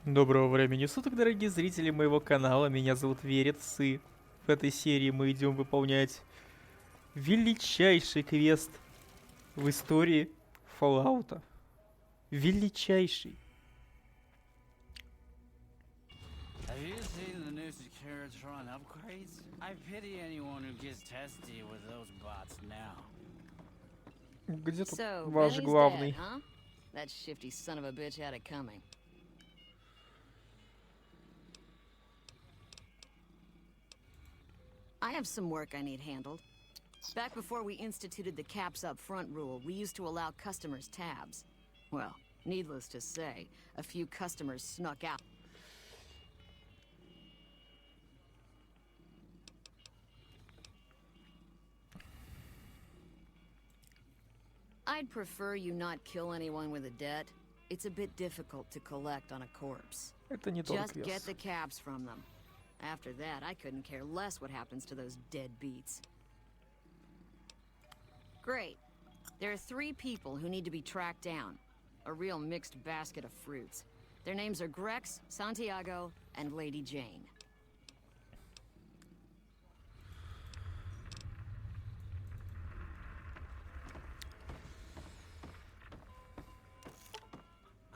Доброго времени суток, дорогие зрители моего канала. Меня зовут Верец, и в этой серии мы идем выполнять величайший квест в истории Fallout. Величайший. Have you seen the new Securitron upgrades? I pity anyone who gets testy with those bots now. Где тут So, ваш Benny's dead, главный? huh? That shifty son of a bitch had it coming. I have some work I need handled. Back before we instituted the caps up front rule, we used to allow customers tabs. Well, needless to say, a few customers snuck out. I'd prefer you not kill anyone with a debt. It's a bit difficult to collect on a corpse. Это не тот Just get квест. the caps from them. After that, I couldn't care less what happens to those deadbeats. Great. There are 3 people who need to be tracked down. A real mixed basket of fruits. Their names are Grex, Santiago, and Lady Jane.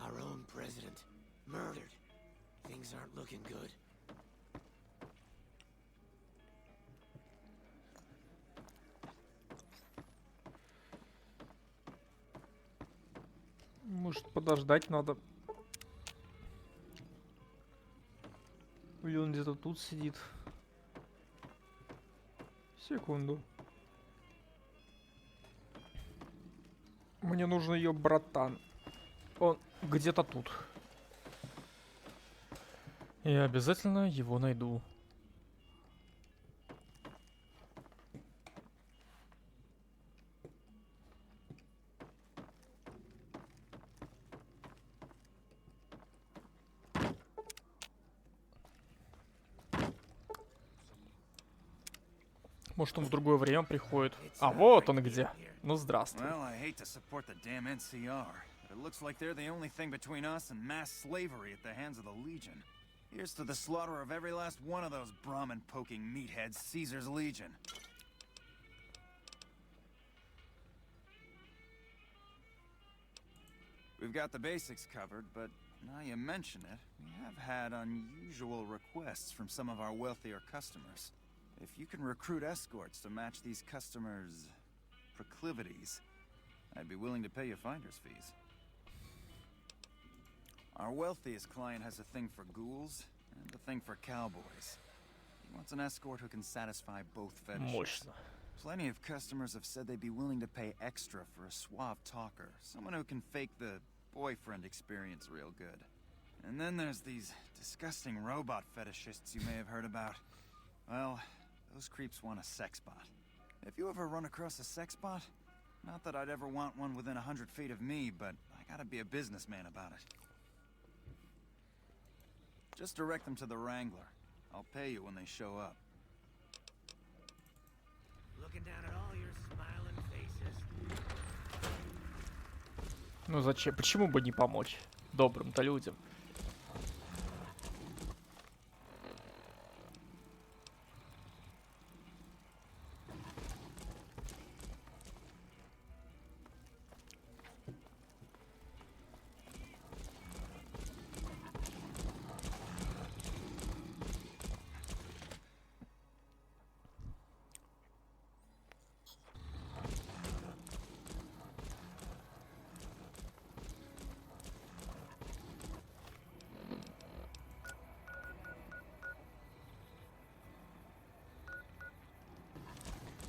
Our own president. Murdered. Things aren't looking good. Может, подождать надо. Или он где-то тут сидит. Секунду. Мне нужен ее братан. Он где-то тут. Я обязательно его найду. Может, он в другое время приходит. А вот он где. Ну, здравствуй. Well, I hate to support the damn NCR, but it looks like they're the only thing between us and mass slavery at the hands of the Legion. Here's to the slaughter of every last one of those Brahmin-poking meatheads, Caesar's Legion. We've got the basics covered, but now you mention it, we have had unusual requests from some of our wealthier customers. If you can recruit escorts to match these customers' proclivities, I'd be willing to pay you finder's fees. Our wealthiest client has a thing for ghouls and a thing for cowboys. He wants an escort who can satisfy both fetishes. Мощно. Plenty of customers have said they'd be willing to pay extra for a suave talker, someone who can fake the boyfriend experience real good. And then there's these disgusting robot fetishists you may have heard about. Well, those creeps want a sex bot. If you ever run across a sex bot, not that I'd ever want one within 100 feet of me, but I gotta be a businessman about it. Just direct them to the Wrangler. I'll pay you when they show up. Looking down at all your smiling faces. Ну зачем? Почему бы не помочь добрым-то людям?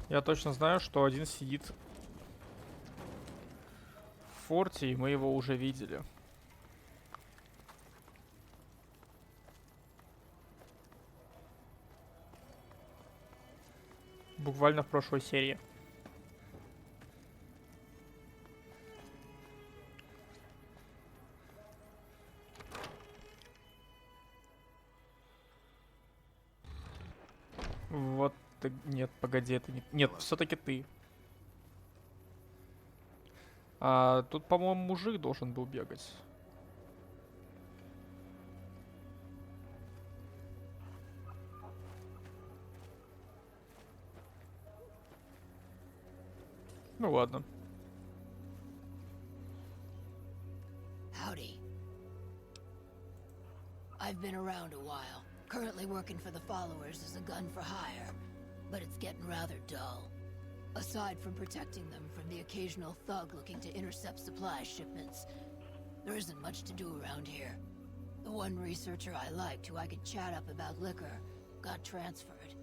Я точно знаю, что один сидит в форте, и мы его уже видели. Буквально в прошлой серии. Вот ты... Нет, погоди, это не... Нет, все-таки ты. А, тут, по-моему, мужик должен был бегать. Ну ладно. Howdy. I've been around a while. Currently working for the followers as a gun for hire, but it's getting rather dull. Aside from protecting them from the occasional thug looking to intercept supply shipments, there isn't much to do around here. The one researcher I liked who I could chat up about liquor got transferred.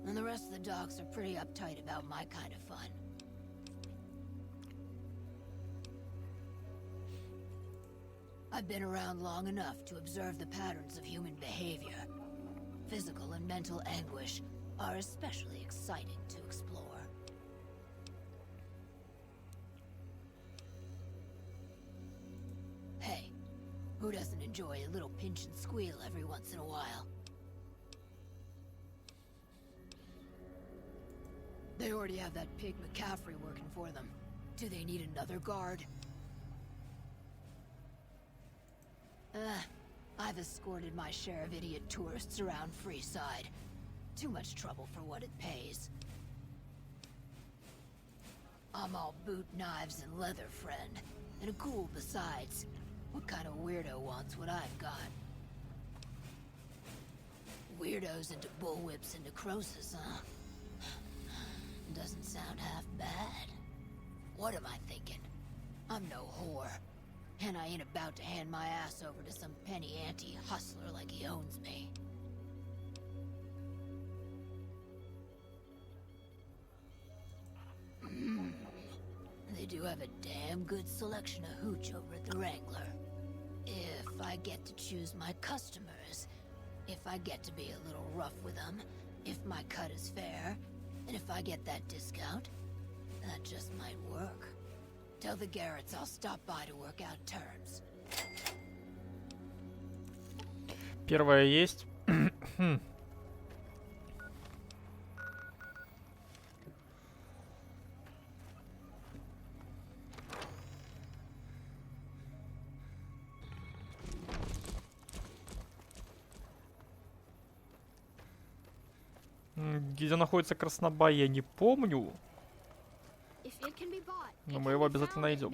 And the rest of the docs are pretty uptight about my kind of fun. I've been around long enough to observe the patterns of human behavior. Physical and mental anguish are especially exciting to explore. Hey, who doesn't enjoy a little pinch and squeal every once in a while? They already have that pig McCaffrey working for them. Do they need another guard? I've escorted my share of idiot tourists around Freeside. Too much trouble for what it pays. I'm all boot, knives, and leather, friend. And a ghoul besides. What kind of weirdo wants what I've got? Weirdos into bullwhips and necrosis, huh? Doesn't sound half bad. What am I thinking? I'm no whore. And I ain't about to hand my ass over to some penny ante hustler like he owns me. They do have a damn good selection of hooch over at the Wrangler. If I get to choose my customers, if I get to be a little rough with them, if my cut is fair, and if I get that discount, that just might work. Tell the Garretts I'll stop by to work out terms. Первое есть. Где находится Краснобай, я не помню. Но мы его обязательно найдем.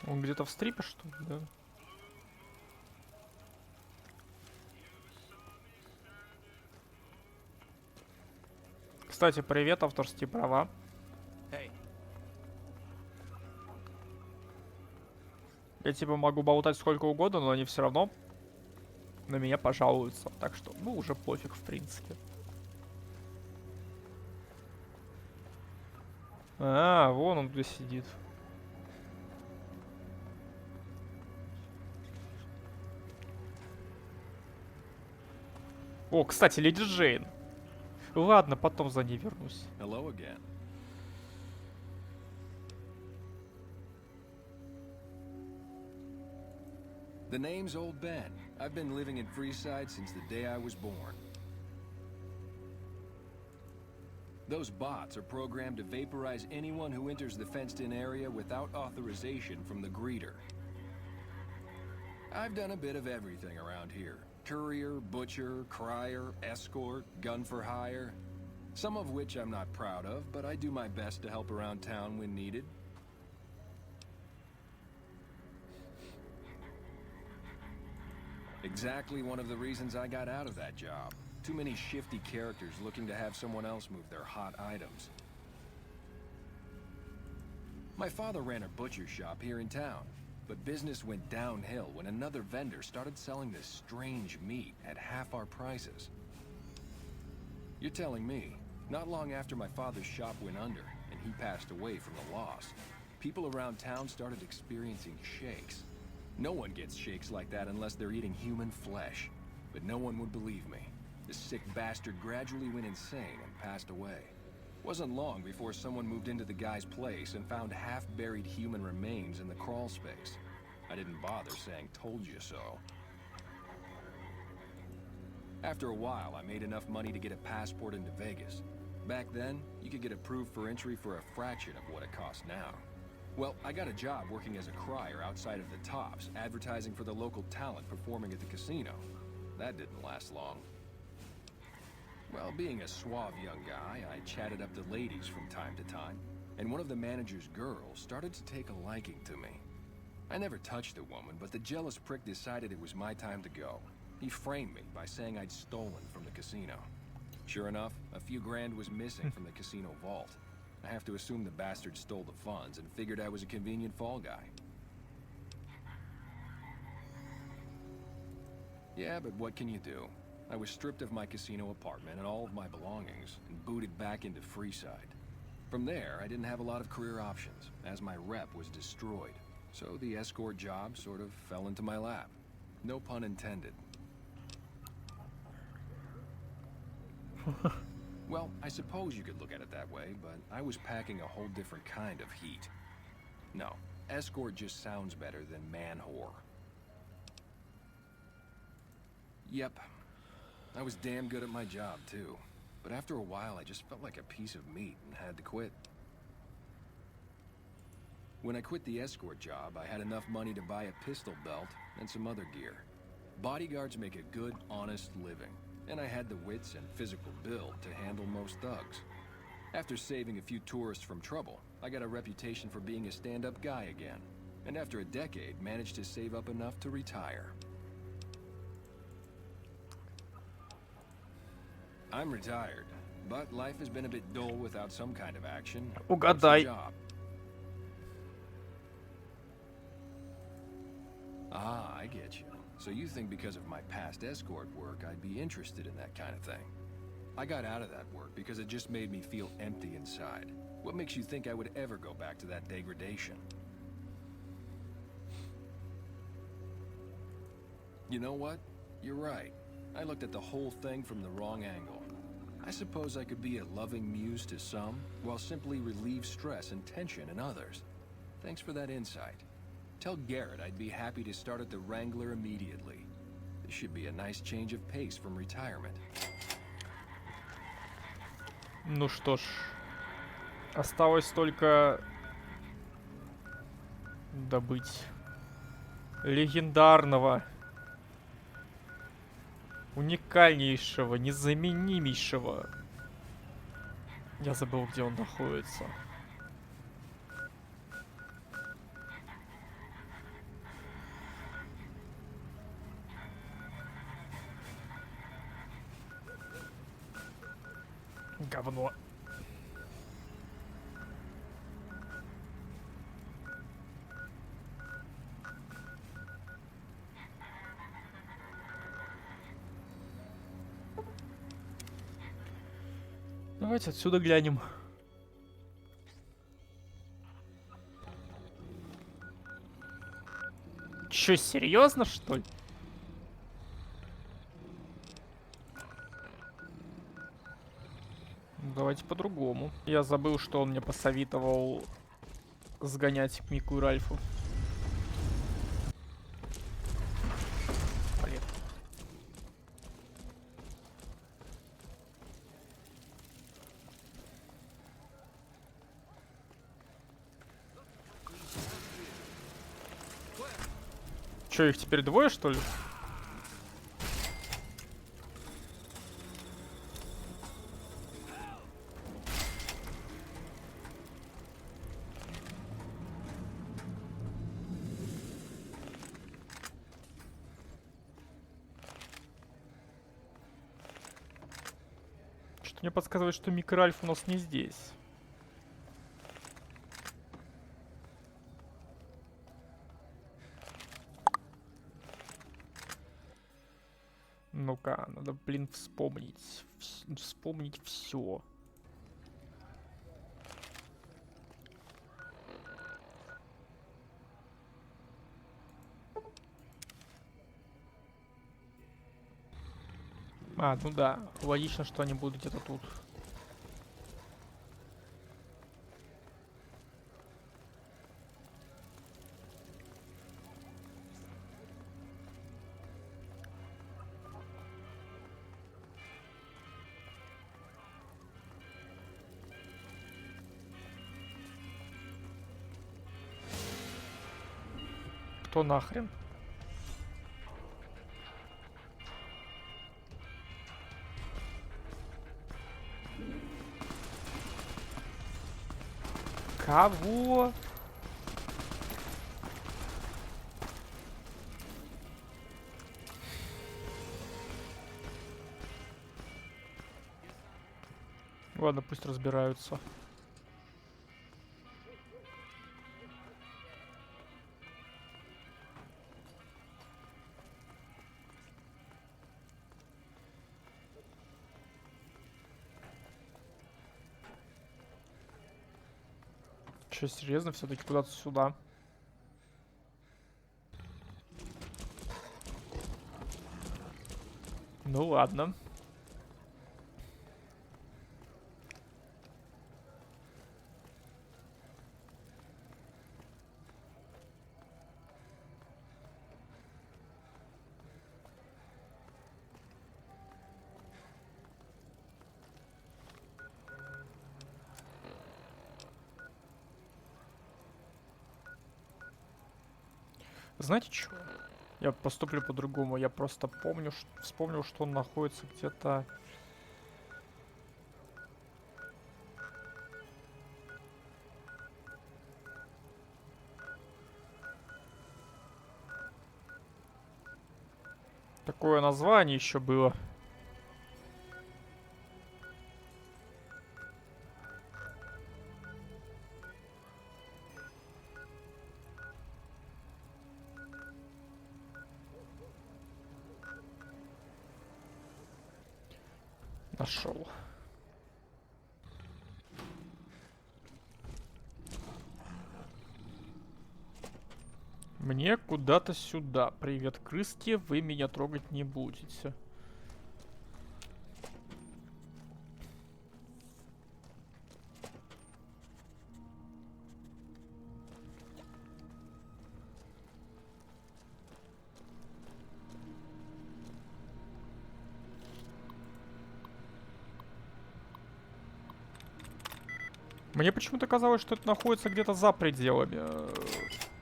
Он где-то в стрипе, что ли, да? Кстати, привет, авторские права. Я типа могу болтать сколько угодно, но они все равно на меня пожалуются. Так что, ну, уже пофиг, в принципе. А, вон он где сидит. О, кстати, Леди Джейн. Ладно, потом за ней вернусь. Hello again. The name's Old Ben. I've been living in Freeside since the day I was born. Those bots are programmed to vaporize anyone who enters the fenced-in area without authorization from the greeter. I've done a bit of everything around here. Courier, butcher, crier, escort, gun for hire. Some of which I'm not proud of, but I do my best to help around town when needed. Exactly one of the reasons I got out of that job. Too many shifty characters looking to have someone else move their hot items. My father ran a butcher shop here in town. But business went downhill when another vendor started selling this strange meat at half our prices. You're telling me, not long after my father's shop went under and he passed away from the loss, people around town started experiencing shakes. No one gets shakes like that unless they're eating human flesh. But no one would believe me. This sick bastard gradually went insane and passed away. Wasn't long before someone moved into the guy's place and found half-buried human remains in the crawl space. I didn't bother saying "told you so." After a while, I made enough money to get a passport into Vegas. Back then, you could get approved for entry for a fraction of what it costs now. Well, I got a job working as a crier outside of the Tops, advertising for the local talent performing at the casino. That didn't last long. Well, being a suave young guy, I chatted up the ladies from time to time, and one of the manager's girls started to take a liking to me. I never touched the woman, but the jealous prick decided it was my time to go. He framed me by saying I'd stolen from the casino. Sure enough, a few grand was missing from the casino vault. I have to assume the bastard stole the funds and figured I was a convenient fall guy. Yeah, but what can you do? I was stripped of my casino apartment and all of my belongings and booted back into Freeside. From there, I didn't have a lot of career options, as my rep was destroyed. So the escort job sort of fell into my lap. No pun intended. Well, I suppose you could look at it that way, but I was packing a whole different kind of heat. No, escort just sounds better than man-whore. Yep, I was damn good at my job, too. But after a while, I just felt like a piece of meat and had to quit. When I quit the escort job, I had enough money to buy a pistol belt and some other gear. Bodyguards make a good, honest living, and I had the wits and physical build to handle most thugs. After saving a few tourists from trouble, I got a reputation for being a stand-up guy again, and after a decade, managed to save up enough to retire. I'm retired, but life has been a bit dull without some kind of action. What's the Угадай. job? Ah, I get you. So you think because of my past escort work, I'd be interested in that kind of thing. I got out of that work because it just made me feel empty inside. What makes you think I would ever go back to that degradation? You know what? You're right. I looked at the whole thing from the wrong angle. I suppose I could be a loving muse to some, while simply relieve stress and tension in others. Thanks for that insight. Tell Garrett I'd be happy to start at the Wrangler immediately. This should be a nice change of pace from retirement. Ну что ж, осталось только добыть легендарного, уникальнейшего, незаменимейшего. Я забыл, где он находится. Говно. Давайте отсюда глянем. Чё, серьезно, что ли? Давайте по-другому. Я забыл, что он мне посоветовал сгонять к Мику и Ральфу. Блин. Чё, их теперь двое, что ли? Что-то мне подсказывает, что Мик и Ральф у нас не здесь. Ну-ка, надо, блин, вспомнить. Вспомнить все. А, ну да, логично, что они будут где-то тут. Что нахрен? Кого? Ладно, пусть разбираются. Че, серьезно, все-таки куда-то сюда? Ну ладно. Знаете что? Я поступлю по-другому. Я просто помню, вспомнил, что он находится где-то... Такое название еще было. Нашел. Мне куда-то сюда. Привет, крыски, вы меня трогать не будете. Мне почему-то казалось, что это находится где-то за пределами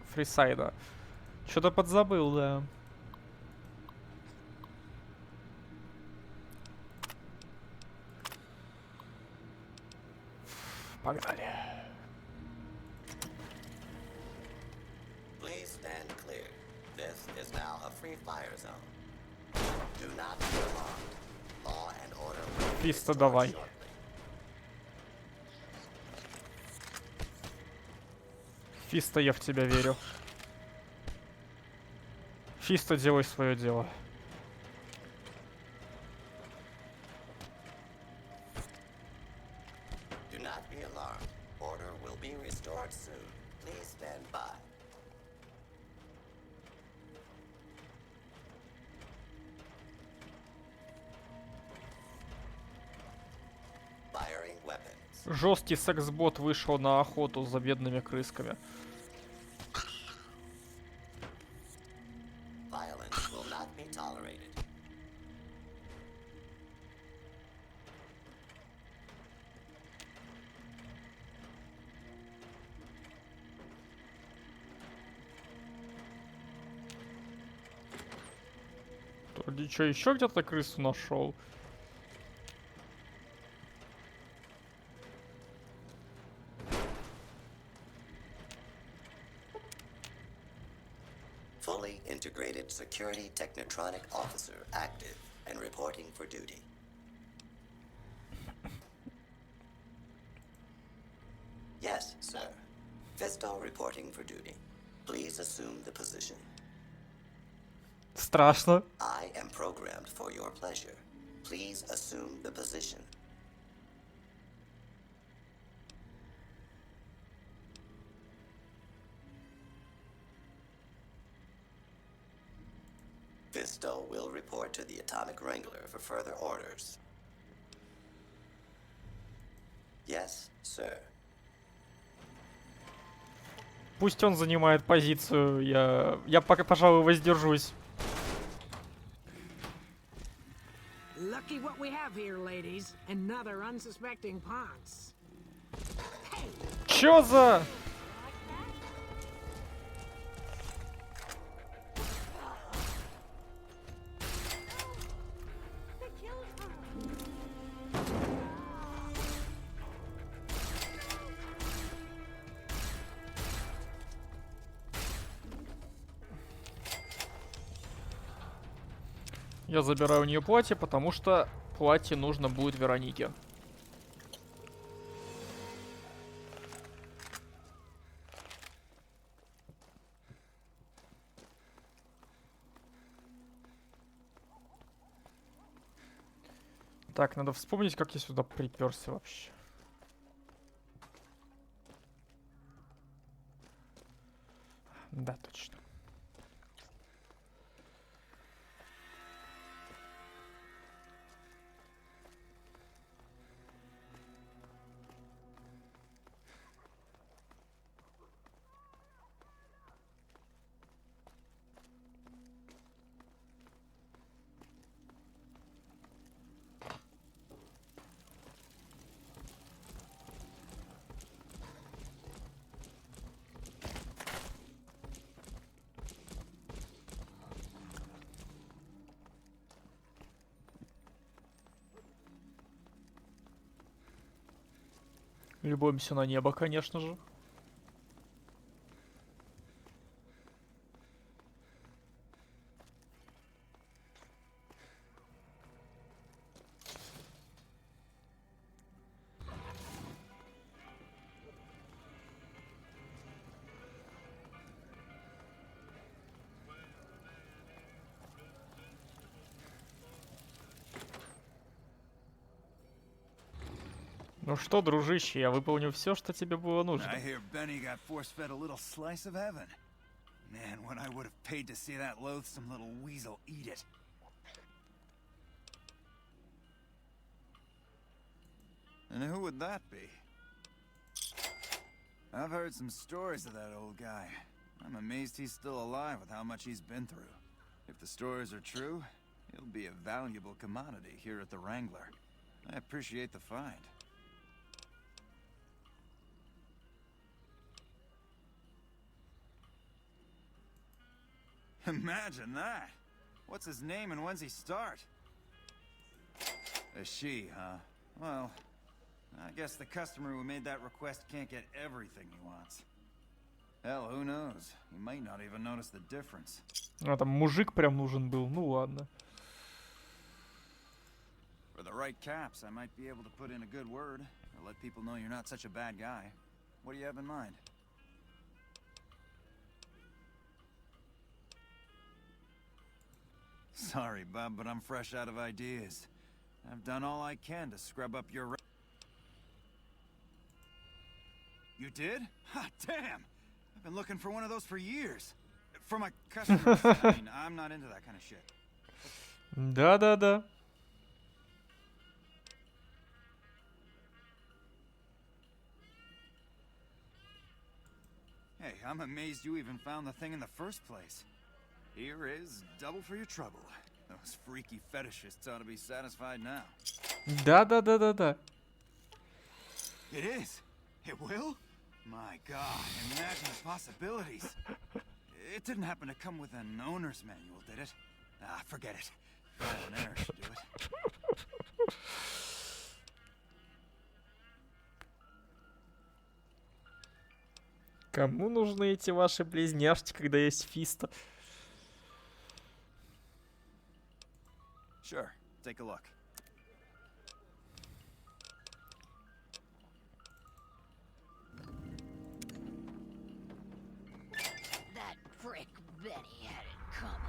Фрисайда. Что-то подзабыл, да. Погнали. Please stand clear. This is now a free fire zone. Do not be alarmed. Law and order will be Фиста, restored давай. shortly. Фиста, я в тебя верю. Фиста, делай свое дело. Do not be alarmed. Order will be restored soon. Please stand by. Firing weapons. Жесткий секс-бот вышел на охоту за бедными крысками. Violence will not be tolerated. Вроде что, еще где-то крысу нашел? Fully integrated security technotronic officer active and reporting for duty. Yes, sir. Fisto reporting for duty. Please assume the position. Страшно. I am programmed for your pleasure. Please assume the position. Fisto will report to the Atomic Wrangler for further orders. Yes, sir. Пусть он занимает позицию. Я пока, пожалуй, воздержусь. Lucky what we have here, ladies. Another unsuspecting ponce. Чё за... Я забираю у нее платье, потому что платье нужно будет Веронике. Так, надо вспомнить, как я сюда приперся вообще. Да, точно. Любуемся на небо, конечно же. Ну что, дружище, я выполню все, что тебе было нужно. I hear Benny got force-fed a little slice of heaven. Man, what I would have paid to see that loathsome little weasel eat it. And who would that be? I've heard some stories of that old guy. I'm amazed he's still alive with how much he's been through. If the stories are true, he'll be a valuable commodity here at the Wrangler. I appreciate the find. Imagine that! What's his name and when's he start? A she, huh? Well, I guess the customer who made that request can't get everything he wants. Hell, who knows? He might not even notice the difference. А там мужик прям нужен был, ну ладно. For the right caps, I might be able to put in a good word, or let people know you're not such a bad guy. What do you have in mind? Sorry, bub, but I'm fresh out of ideas. I've done all I can to scrub up your... You did? Ha, damn! I've been looking for one of those for years. For my customers. I mean, I'm not into that kind of shit. Да-да-да. Hey, I'm amazed you even found the thing in the first place. Here is double for your trouble. Those freaky fetishists ought to be satisfied now. Да-да-да-да-да. It is. It will? My God, imagine the possibilities. It didn't happen to come with an owner's manual, did it? Ah, forget it. Trial and error should do it. Кому нужны эти ваши близняшки, когда есть Фиста? Sure, take a look. That prick Benny had it coming.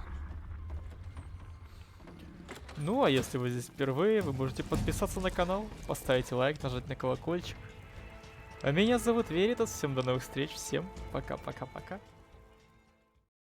Ну, а если вы здесь впервые, вы можете подписаться на канал, поставить лайк, нажать на колокольчик. А меня зовут Веритас, всем до новых встреч, всем пока-пока-пока.